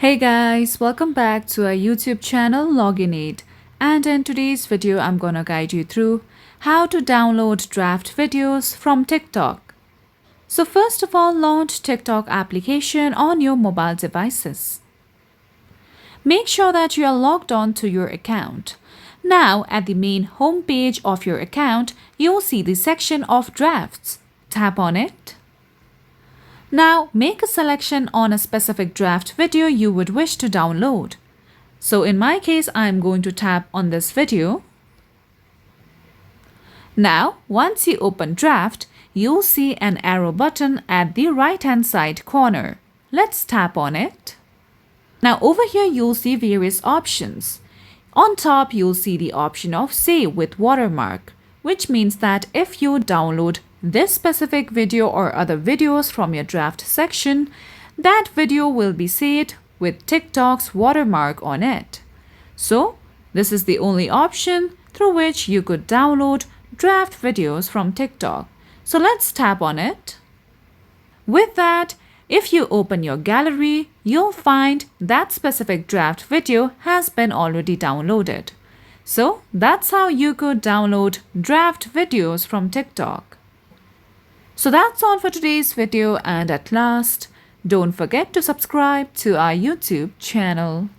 Hey guys, welcome back to our YouTube channel Login Aid, and in today's video I'm gonna guide you through how to download draft videos from TikTok. So first of all, launch TikTok application on your mobile devices. Make sure that you are logged on to your account. Now at the main home page of your account, you'll see the section of drafts. Tap on it. Now, make a selection on a specific draft video you would wish to download. So in my case, I'm going to tap on this video. Now, once you open draft, you'll see an arrow button at the right-hand side corner. Let's tap on it. Now over here, you'll see various options. On top, you'll see the option of Save with Watermark, which means that if you download this specific video or other videos from your draft section, that video will be saved with TikTok's watermark on it. So, this is the only option through which you could download draft videos from TikTok. So let's tap on it. With that, if you open your gallery, you'll find that specific draft video has been already downloaded. So that's how you could download draft videos from TikTok. So that's all for today's video, and at last, don't forget to subscribe to our YouTube channel.